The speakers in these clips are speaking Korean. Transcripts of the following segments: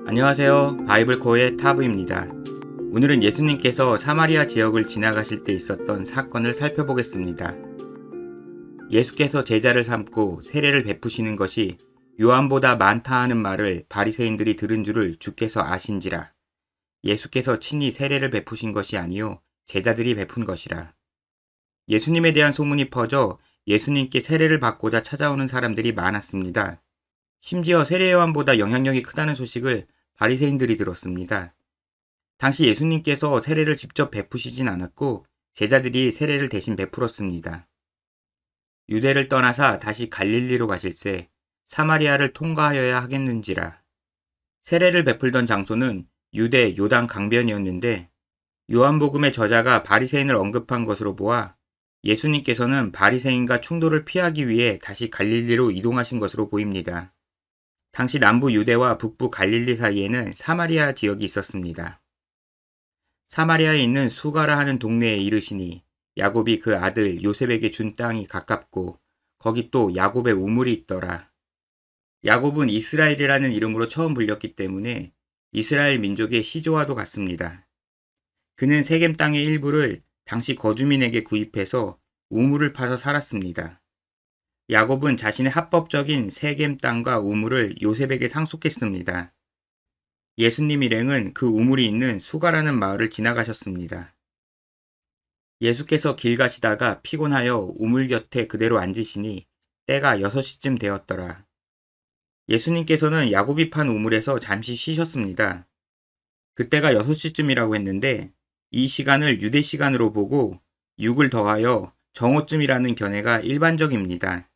안녕하세요. 바이블코어의 타브입니다. 오늘은 예수님께서 사마리아 지역을 지나가실 때 있었던 사건을 살펴보겠습니다. 예수께서 제자를 삼고 세례를 베푸시는 것이 요한보다 많다 하는 말을 바리새인들이 들은 줄을 주께서 아신지라. 예수께서 친히 세례를 베푸신 것이 아니요 제자들이 베푼 것이라. 예수님에 대한 소문이 퍼져 예수님께 세례를 받고자 찾아오는 사람들이 많았습니다. 심지어 세례 요한보다 영향력이 크다는 소식을 바리새인들이 들었습니다. 당시 예수님께서 세례를 직접 베푸시진 않았고 제자들이 세례를 대신 베풀었습니다. 유대를 떠나사 다시 갈릴리로 가실새 사마리아를 통과하여야 하겠는지라. 세례를 베풀던 장소는 유대 요단 강변이었는데 요한복음의 저자가 바리새인을 언급한 것으로 보아 예수님께서는 바리새인과 충돌을 피하기 위해 다시 갈릴리로 이동하신 것으로 보입니다. 당시 남부 유대와 북부 갈릴리 사이에는 사마리아 지역이 있었습니다. 사마리아에 있는 수가라 하는 동네에 이르시니 야곱이 그 아들 요셉에게 준 땅이 가깝고 거기 또 야곱의 우물이 있더라. 야곱은 이스라엘이라는 이름으로 처음 불렸기 때문에 이스라엘 민족의 시조와도 같습니다. 그는 세겜 땅의 일부를 당시 거주민에게 구입해서 우물을 파서 살았습니다. 야곱은 자신의 합법적인 세겜 땅과 우물을 요셉에게 상속했습니다. 예수님 일행은 그 우물이 있는 수가라는 마을을 지나가셨습니다. 예수께서 길 가시다가 피곤하여 우물 곁에 그대로 앉으시니 때가 6시쯤 되었더라. 예수님께서는 야곱이 판 우물에서 잠시 쉬셨습니다. 그때가 6시쯤이라고 했는데 이 시간을 유대 시간으로 보고 6을 더하여 정오쯤이라는 견해가 일반적입니다.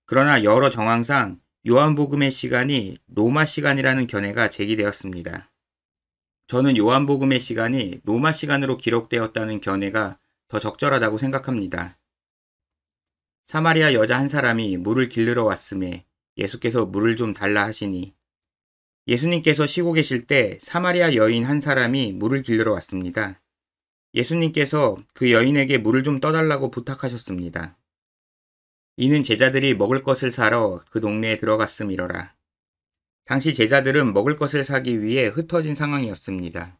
그러나 여러 정황상 요한복음의 시간이 로마 시간이라는 견해가 제기되었습니다. 저는 요한복음의 시간이 로마 시간으로 기록되었다는 견해가 더 적절하다고 생각합니다. 사마리아 여자 한 사람이 물을 길르러 왔음에 예수께서 물을 좀 달라 하시니 예수님께서 쉬고 계실 때 사마리아 여인 한 사람이 물을 길르러 왔습니다. 예수님께서 그 여인에게 물을 좀 떠달라고 부탁하셨습니다. 이는 제자들이 먹을 것을 사러 그 동네에 들어갔음이러라. 당시 제자들은 먹을 것을 사기 위해 흩어진 상황이었습니다.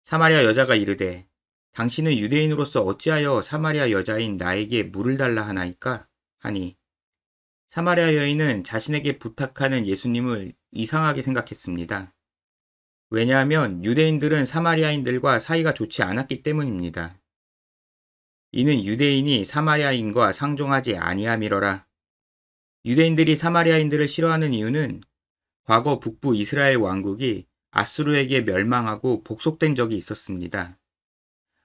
사마리아 여자가 이르되 당신은 유대인으로서 어찌하여 사마리아 여자인 나에게 물을 달라 하나이까? 하니 사마리아 여인은 자신에게 부탁하는 예수님을 이상하게 생각했습니다. 왜냐하면 유대인들은 사마리아인들과 사이가 좋지 않았기 때문입니다. 이는 유대인이 사마리아인과 상종하지 아니함이러라. 유대인들이 사마리아인들을 싫어하는 이유는 과거 북부 이스라엘 왕국이 아수르에게 멸망하고 복속된 적이 있었습니다.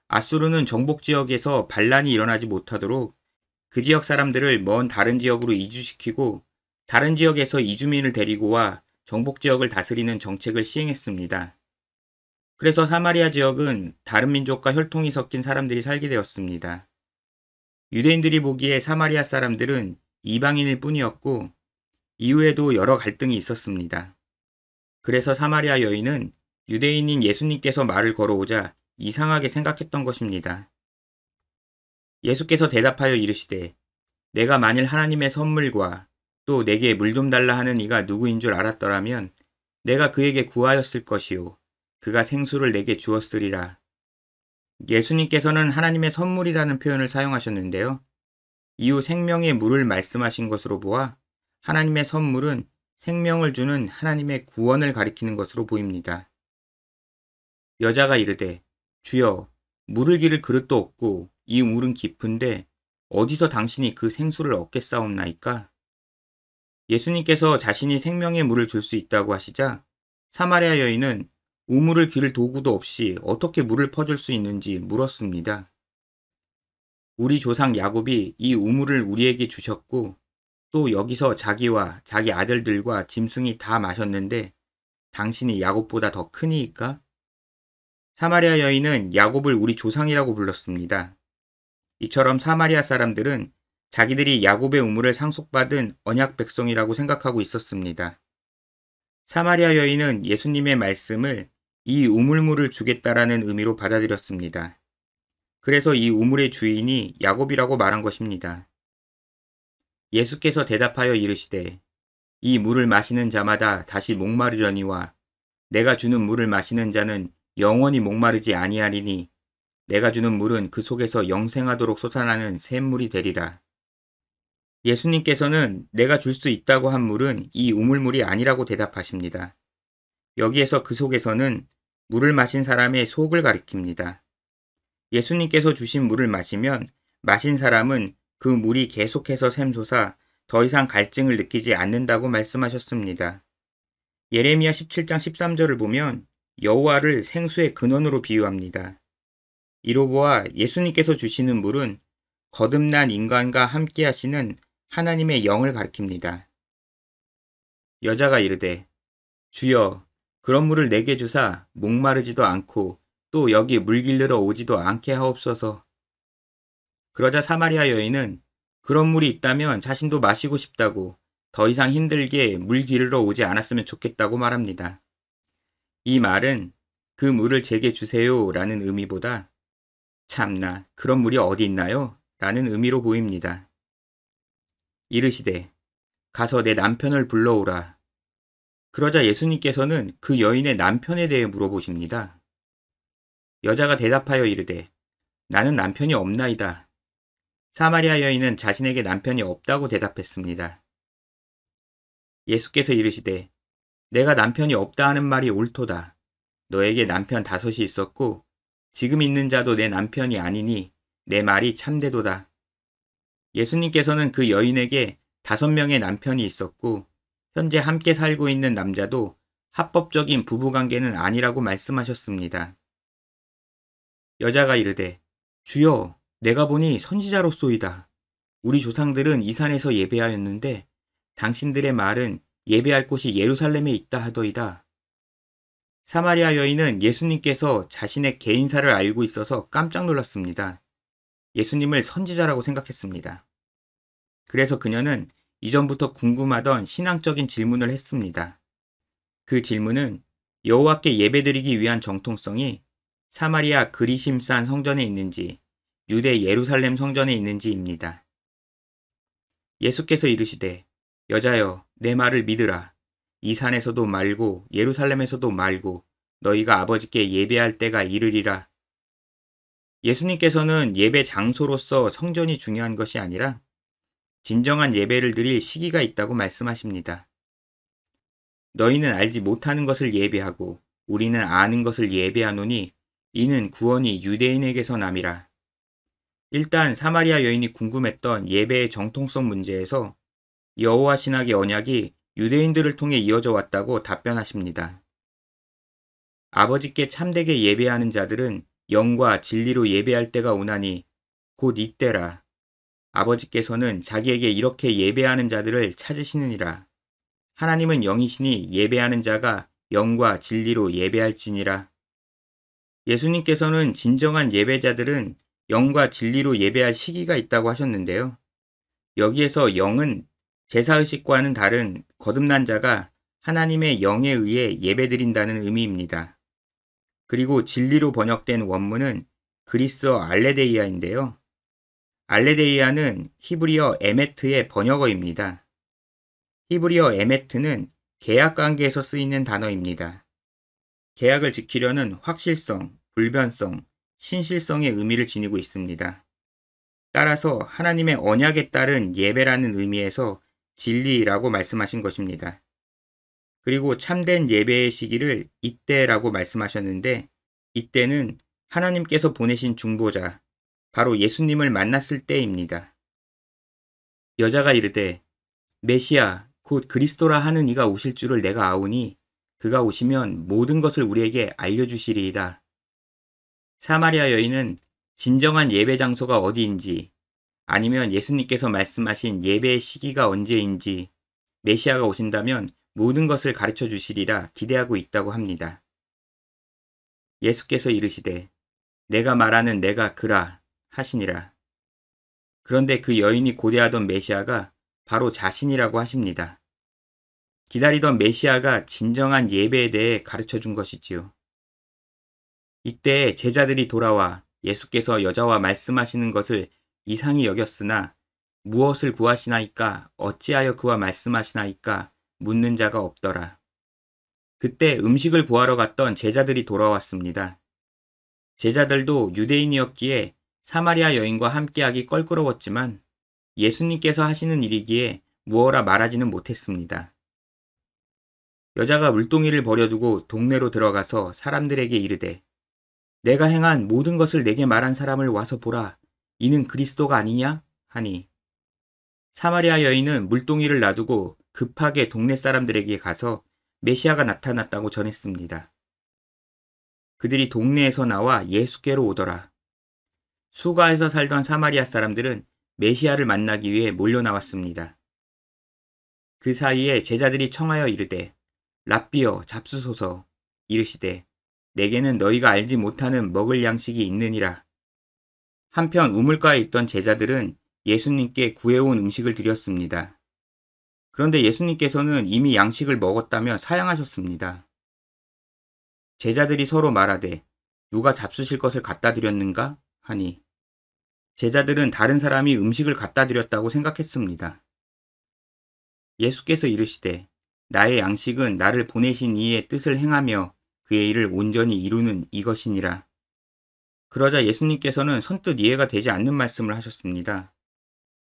아수르는 정복 지역에서 반란이 일어나지 못하도록 그 지역 사람들을 먼 다른 지역으로 이주시키고 다른 지역에서 이주민을 데리고 와 정복 지역을 다스리는 정책을 시행했습니다. 그래서 사마리아 지역은 다른 민족과 혈통이 섞인 사람들이 살게 되었습니다. 유대인들이 보기에 사마리아 사람들은 이방인일 뿐이었고 이후에도 여러 갈등이 있었습니다. 그래서 사마리아 여인은 유대인인 예수님께서 말을 걸어오자 이상하게 생각했던 것입니다. 예수께서 대답하여 이르시되 내가 만일 하나님의 선물과 또 내게 물 좀 달라 하는 이가 누구인 줄 알았더라면 내가 그에게 구하였을 것이요 그가 생수를 내게 주었으리라. 예수님께서는 하나님의 선물이라는 표현을 사용하셨는데요. 이후 생명의 물을 말씀하신 것으로 보아 하나님의 선물은 생명을 주는 하나님의 구원을 가리키는 것으로 보입니다. 여자가 이르되 주여 물을 기를 그릇도 없고 이 물은 깊은데 어디서 당신이 그 생수를 얻겠사옵나이까? 예수님께서 자신이 생명의 물을 줄 수 있다고 하시자 사마리아 여인은 우물을 기를 도구도 없이 어떻게 물을 퍼줄 수 있는지 물었습니다. 우리 조상 야곱이 이 우물을 우리에게 주셨고 또 여기서 자기와 자기 아들들과 짐승이 다 마셨는데 당신이 야곱보다 더 크니이까? 사마리아 여인은 야곱을 우리 조상이라고 불렀습니다. 이처럼 사마리아 사람들은 자기들이 야곱의 우물을 상속받은 언약 백성이라고 생각하고 있었습니다. 사마리아 여인은 예수님의 말씀을 이 우물물을 주겠다라는 의미로 받아들였습니다. 그래서 이 우물의 주인이 야곱이라고 말한 것입니다. 예수께서 대답하여 이르시되 이 물을 마시는 자마다 다시 목마르려니와 내가 주는 물을 마시는 자는 영원히 목마르지 아니하리니 내가 주는 물은 그 속에서 영생하도록 솟아나는 샘물이 되리라. 예수님께서는 내가 줄 수 있다고 한 물은 이 우물물이 아니라고 대답하십니다. 여기에서 그 속에서는 물을 마신 사람의 속을 가리킵니다. 예수님께서 주신 물을 마시면 마신 사람은 그 물이 계속해서 샘솟아 더 이상 갈증을 느끼지 않는다고 말씀하셨습니다. 예레미야 17장 13절을 보면 여호와를 생수의 근원으로 비유합니다. 이로 보아 예수님께서 주시는 물은 거듭난 인간과 함께 하시는 하나님의 영을 가리킵니다. 여자가 이르되 주여 그런 물을 내게 주사 목마르지도 않고 또 여기 물 길르러 오지도 않게 하옵소서. 그러자 사마리아 여인은 그런 물이 있다면 자신도 마시고 싶다고 더 이상 힘들게 물 기르러 오지 않았으면 좋겠다고 말합니다. 이 말은 그 물을 제게 주세요 라는 의미보다 참나 그런 물이 어디 있나요? 라는 의미로 보입니다. 이르시되 가서 내 남편을 불러오라. 그러자 예수님께서는 그 여인의 남편에 대해 물어보십니다. 여자가 대답하여 이르되 나는 남편이 없나이다. 사마리아 여인은 자신에게 남편이 없다고 대답했습니다. 예수께서 이르시되 내가 남편이 없다 하는 말이 옳도다. 너에게 남편 5이 있었고 지금 있는 자도 내 남편이 아니니 내 말이 참되도다. 예수님께서는 그 여인에게 5명의 남편이 있었고 현재 함께 살고 있는 남자도 합법적인 부부관계는 아니라고 말씀하셨습니다. 여자가 이르되 주여 내가 보니 선지자로소이다. 우리 조상들은 이 산에서 예배하였는데 당신들의 말은 예배할 곳이 예루살렘에 있다 하더이다. 사마리아 여인은 예수님께서 자신의 개인사를 알고 있어서 깜짝 놀랐습니다. 예수님을 선지자라고 생각했습니다. 그래서 그녀는 이전부터 궁금하던 신앙적인 질문을 했습니다. 그 질문은 여호와께 예배드리기 위한 정통성이 사마리아 그리심산 성전에 있는지 유대 예루살렘 성전에 있는지입니다. 예수께서 이르시되 여자여 내 말을 믿으라. 이 산에서도 말고 예루살렘에서도 말고 너희가 아버지께 예배할 때가 이르리라. 예수님께서는 예배 장소로서 성전이 중요한 것이 아니라 진정한 예배를 드릴 시기가 있다고 말씀하십니다. 너희는 알지 못하는 것을 예배하고 우리는 아는 것을 예배하노니 이는 구원이 유대인에게서 남이라. 일단 사마리아 여인이 궁금했던 예배의 정통성 문제에서 여호와 신학의 언약이 유대인들을 통해 이어져 왔다고 답변하십니다. 아버지께 참되게 예배하는 자들은 영과 진리로 예배할 때가 오나니 곧 이때라. 아버지께서는 자기에게 이렇게 예배하는 자들을 찾으시느니라. 하나님은 영이시니 예배하는 자가 영과 진리로 예배할지니라. 예수님께서는 진정한 예배자들은 영과 진리로 예배할 시기가 있다고 하셨는데요. 여기에서 영은 제사의식과는 다른 거듭난 자가 하나님의 영에 의해 예배드린다는 의미입니다. 그리고 진리로 번역된 원문은 그리스어 알레데이아인데요. 알레데이아는 히브리어 에메트의 번역어입니다. 히브리어 에메트는 계약 관계에서 쓰이는 단어입니다. 계약을 지키려는 확실성, 불변성, 신실성의 의미를 지니고 있습니다. 따라서 하나님의 언약에 따른 예배라는 의미에서 진리라고 말씀하신 것입니다. 그리고 참된 예배의 시기를 이때라고 말씀하셨는데 이때는 하나님께서 보내신 중보자, 바로 예수님을 만났을 때입니다. 여자가 이르되 메시아 곧 그리스도라 하는 이가 오실 줄을 내가 아오니 그가 오시면 모든 것을 우리에게 알려주시리이다. 사마리아 여인은 진정한 예배 장소가 어디인지 아니면 예수님께서 말씀하신 예배의 시기가 언제인지 메시아가 오신다면 모든 것을 가르쳐 주시리라 기대하고 있다고 합니다. 예수께서 이르시되 내가 말하는 내가 그라 하시니라. 그런데 그 여인이 고대하던 메시아가 바로 자신이라고 하십니다. 기다리던 메시아가 진정한 예배에 대해 가르쳐 준 것이지요. 이때 제자들이 돌아와 예수께서 여자와 말씀하시는 것을 이상히 여겼으나 무엇을 구하시나이까 어찌하여 그와 말씀하시나이까 묻는 자가 없더라. 그때 음식을 구하러 갔던 제자들이 돌아왔습니다. 제자들도 유대인이었기에 사마리아 여인과 함께하기 껄끄러웠지만 예수님께서 하시는 일이기에 무어라 말하지는 못했습니다. 여자가 물동이를 버려두고 동네로 들어가서 사람들에게 이르되 내가 행한 모든 것을 내게 말한 사람을 와서 보라. 이는 그리스도가 아니냐? 하니 사마리아 여인은 물동이를 놔두고 급하게 동네 사람들에게 가서 메시아가 나타났다고 전했습니다. 그들이 동네에서 나와 예수께로 오더라. 수가에서 살던 사마리아 사람들은 메시아를 만나기 위해 몰려 나왔습니다. 그 사이에 제자들이 청하여 이르되 랍비여 잡수소서 이르시되 내게는 너희가 알지 못하는 먹을 양식이 있느니라. 한편 우물가에 있던 제자들은 예수님께 구해온 음식을 드렸습니다. 그런데 예수님께서는 이미 양식을 먹었다며 사양하셨습니다. 제자들이 서로 말하되 누가 잡수실 것을 갖다 드렸는가? 하니 제자들은 다른 사람이 음식을 갖다 드렸다고 생각했습니다. 예수께서 이르시되 나의 양식은 나를 보내신 이의 뜻을 행하며 그의 일을 온전히 이루는 이것이니라. 그러자 예수님께서는 선뜻 이해가 되지 않는 말씀을 하셨습니다.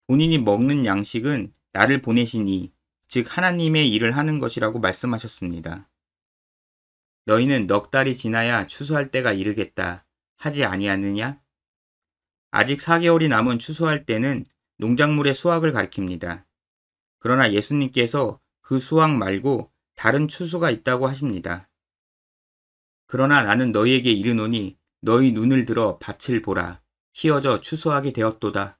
본인이 먹는 양식은 나를 보내신 이, 즉 하나님의 일을 하는 것이라고 말씀하셨습니다. 너희는 넉 달이 지나야 추수할 때가 이르겠다 하지 아니하느냐? 아직 4개월이 남은 추수할 때는 농작물의 수확을 가리킵니다. 그러나 예수님께서 그 수확 말고 다른 추수가 있다고 하십니다. 그러나 나는 너희에게 이르노니 너희 눈을 들어 밭을 보라. 희어져 추수하게 되었도다.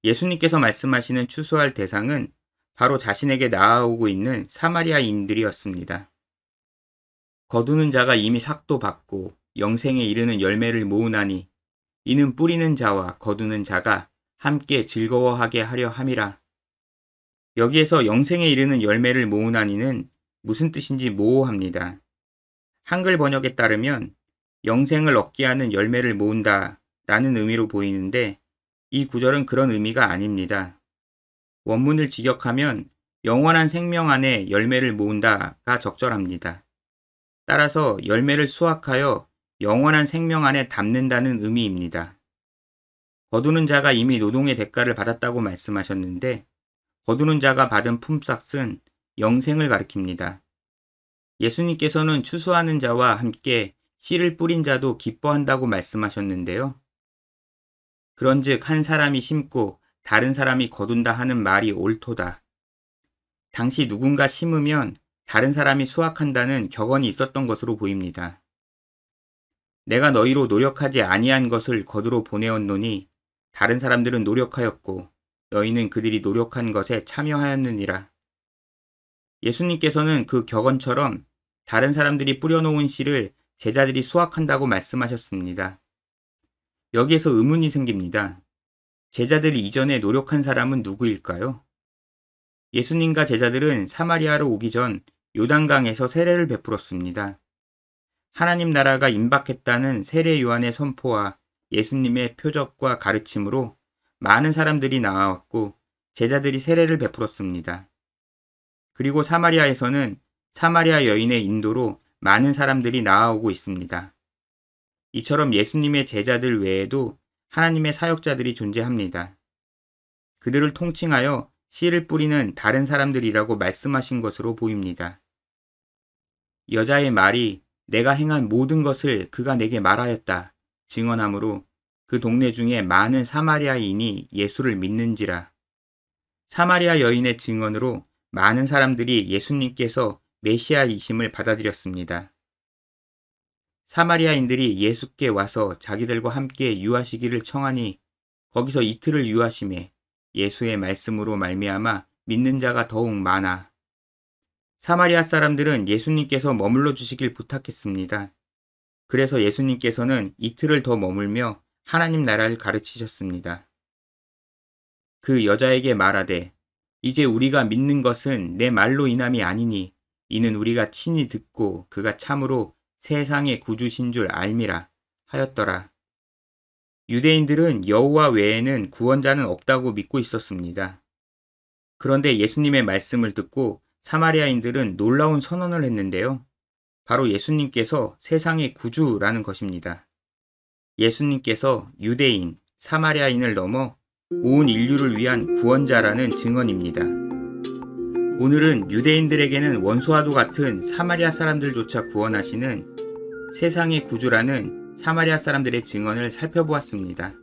예수님께서 말씀하시는 추수할 대상은 바로 자신에게 나아오고 있는 사마리아인들이었습니다. 거두는 자가 이미 삭도 받고 영생에 이르는 열매를 모으나니 이는 뿌리는 자와 거두는 자가 함께 즐거워하게 하려 함이라. 여기에서 영생에 이르는 열매를 모으나니는 무슨 뜻인지 모호합니다. 한글 번역에 따르면 영생을 얻게 하는 열매를 모은다 라는 의미로 보이는데 이 구절은 그런 의미가 아닙니다. 원문을 직역하면 영원한 생명 안에 열매를 모은다가 적절합니다. 따라서 열매를 수확하여 영원한 생명 안에 담는다는 의미입니다. 거두는 자가 이미 노동의 대가를 받았다고 말씀하셨는데 거두는 자가 받은 품삯은 영생을 가리킵니다. 예수님께서는 추수하는 자와 함께 씨를 뿌린 자도 기뻐한다고 말씀하셨는데요. 그런즉 한 사람이 심고 다른 사람이 거둔다 하는 말이 옳도다. 당시 누군가 심으면 다른 사람이 수확한다는 격언이 있었던 것으로 보입니다. 내가 너희로 노력하지 아니한 것을 거두러 보내었노니 다른 사람들은 노력하였고 너희는 그들이 노력한 것에 참여하였느니라. 예수님께서는 그 격언처럼 다른 사람들이 뿌려놓은 씨를 제자들이 수확한다고 말씀하셨습니다. 여기에서 의문이 생깁니다. 제자들이 이전에 노력한 사람은 누구일까요? 예수님과 제자들은 사마리아로 오기 전 요단강에서 세례를 베풀었습니다. 하나님 나라가 임박했다는 세례 요한의 선포와 예수님의 표적과 가르침으로 많은 사람들이 나왔고 제자들이 세례를 베풀었습니다. 그리고 사마리아에서는 사마리아 여인의 인도로 많은 사람들이 나아오고 있습니다. 이처럼 예수님의 제자들 외에도 하나님의 사역자들이 존재합니다. 그들을 통칭하여 씨를 뿌리는 다른 사람들이라고 말씀하신 것으로 보입니다. 여자의 말이 내가 행한 모든 것을 그가 내게 말하였다 증언하므로 그 동네 중에 많은 사마리아인이 예수를 믿는지라. 사마리아 여인의 증언으로 많은 사람들이 예수님께서 메시아이심을 받아들였습니다. 사마리아인들이 예수께 와서 자기들과 함께 유하시기를 청하니 거기서 이틀을 유하심에 예수의 말씀으로 말미암아 믿는 자가 더욱 많아. 사마리아 사람들은 예수님께서 머물러 주시길 부탁했습니다. 그래서 예수님께서는 이틀을 더 머물며 하나님 나라를 가르치셨습니다. 그 여자에게 말하되 이제 우리가 믿는 것은 내 말로 인함이 아니니 이는 우리가 친히 듣고 그가 참으로 세상의 구주신 줄 알미라 하였더라. 유대인들은 여호와 외에는 구원자는 없다고 믿고 있었습니다. 그런데 예수님의 말씀을 듣고 사마리아인들은 놀라운 선언을 했는데요. 바로 예수님께서 세상의 구주라는 것입니다. 예수님께서 유대인, 사마리아인을 넘어 온 인류를 위한 구원자라는 증언입니다. 오늘은 유대인들에게는 원수와도 같은 사마리아 사람들조차 구원하시는 세상의 구주라는 사마리아 사람들의 증언을 살펴보았습니다.